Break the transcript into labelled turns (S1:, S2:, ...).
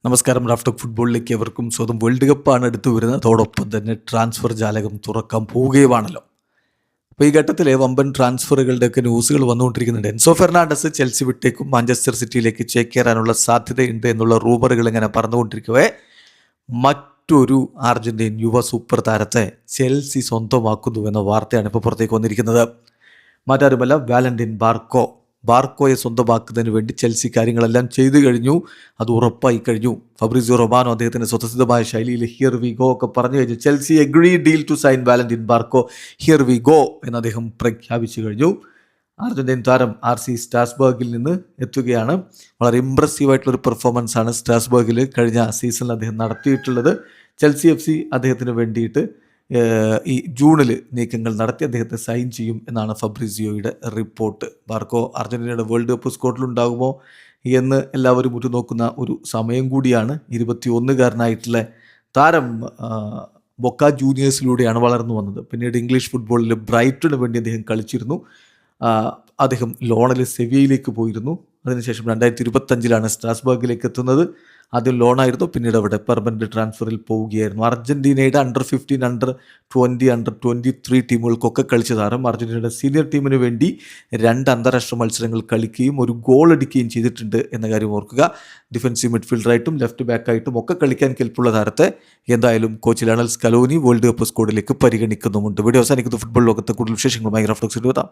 S1: നമസ്കാരം. റാഫ്റ്റോക്ക് ഫുട്ബോളിലേക്ക് എവർക്കും സ്വന്തം. വേൾഡ് കപ്പാണ് അടുത്ത് വരുന്നത്. അതോടൊപ്പം തന്നെ ട്രാൻസ്ഫർ ജാലകം തുറക്കാൻ പോവുകയുമാണല്ലോ. അപ്പോൾ ഈ ഘട്ടത്തിൽ വമ്പൻ ട്രാൻസ്ഫറുകളുടെയൊക്കെ ന്യൂസുകൾ വന്നുകൊണ്ടിരിക്കുന്നുണ്ട്. എൻസോ ഫെർണാണ്ടസ് ചെൽസി വിട്ടേക്കും, മാഞ്ചസ്റ്റർ സിറ്റിയിലേക്ക് ചേക്കേറാനുള്ള സാധ്യതയുണ്ട് എന്നുള്ള റൂമറുകൾ ഇങ്ങനെ പറഞ്ഞുകൊണ്ടിരിക്കവേ മറ്റൊരു അർജന്റീൻ യുവ സൂപ്പർ താരത്തെ ചെൽസി സ്വന്തമാക്കുന്നു എന്ന വാർത്തയാണ് ഇപ്പോൾ പുറത്തേക്ക് വന്നിരിക്കുന്നത്. മറ്റാരുമല്ല, വാലന്റിൻ ബാർക്കോയെ സ്വന്തമാക്കുന്നതിന് വേണ്ടി ചെൽസി കാര്യങ്ങളെല്ലാം ചെയ്തു കഴിഞ്ഞു. അത് ഉറപ്പായി കഴിഞ്ഞു. ഫബ്രിസിയോ റൊമാനോ അദ്ദേഹത്തിൻ്റെ സ്വതസിദ്ധമായ ശൈലിയിൽ ഹിയർ വി ഗോ ഒക്കെ പറഞ്ഞു കഴിഞ്ഞു. Chelsea agree deal to sign Valentin Barco, here we go എന്ന് അദ്ദേഹം പ്രഖ്യാപിച്ചു കഴിഞ്ഞു. അർജന്റീൻ താരം RC സ്ട്രാസ്ബർഗിൽ നിന്ന് എത്തുകയാണ്. വളരെ ഇമ്പ്രസീവായിട്ടുള്ളൊരു പെർഫോമൻസ് ആണ് സ്ട്രാസ്ബർഗിൽ കഴിഞ്ഞ സീസണിൽ അദ്ദേഹം നടത്തിയിട്ടുള്ളത്. ചെൽസി FC അദ്ദേഹത്തിന് വേണ്ടിയിട്ട് ഈ ജൂണിൽ നീക്കങ്ങൾ നടത്തി അദ്ദേഹത്തെ സൈൻ ചെയ്യും എന്നാണ് ഫബ്രിസിയോയുടെ റിപ്പോർട്ട്. ബാർക്കോ അർജന്റീനയുടെ വേൾഡ് കപ്പ് സ്ക്വാഡിലുണ്ടാകുമോ എന്ന് എല്ലാവരും ഉറ്റുനോക്കുന്ന ഒരു സമയം കൂടിയാണ്. 21കാരനായിട്ടുള്ള താരം ബൊക്ക ജൂനിയേഴ്സിലൂടെയാണ് വളർന്നു വന്നത്. പിന്നീട് ഇംഗ്ലീഷ് ഫുട്ബോളിൽ ബ്രൈറ്റണിന് വേണ്ടി അദ്ദേഹം കളിച്ചിരുന്നു. അദ്ദേഹം ലോണിൽ സെവിയയിലേക്ക് പോയിരുന്നു. അതിനുശേഷം 2025 സ്ട്രാസ്ബർഗിലേക്ക് എത്തുന്നത്. ആദ്യം ലോണായിരുന്നു, പിന്നീട് അവിടെ പെർമനന്റ് ട്രാൻസ്ഫറിൽ പോവുകയായിരുന്നു. അർജന്റീനയുടെ അണ്ടർ-15, അണ്ടർ-20, അണ്ടർ-23 ടീമുകൾക്കൊക്കെ കളിച്ച താരം അർജന്റീനയുടെ സീനിയർ ടീമിന് വേണ്ടി 2 അന്താരാഷ്ട്ര മത്സരങ്ങൾ കളിക്കുകയും ഒരു ഗോൾ അടിക്കുകയും ചെയ്തിട്ടുണ്ട് എന്ന കാര്യം ഓർക്കുക. ഡിഫൻസീവ് മിഡ്ഫീൽഡറായിട്ടും ലെഫ്റ്റ് ബാക്കായിട്ടും ഒക്കെ കളിക്കാൻ കെൽപ്പുള്ള താരത്തെ എന്തായാലും coach Lionel Scaloni world cup സ്ക്വാഡിലേക്ക് പരിഗണിക്കുന്നുമുണ്ട്. വീഡിയോ അവസാനിക്കുന്ന ഫുട്ബോൾ ലോകത്തെ കൂടുതൽ വിശേഷങ്ങളുമായി റാഫ്റ്റോക്സിൽ എത്താം.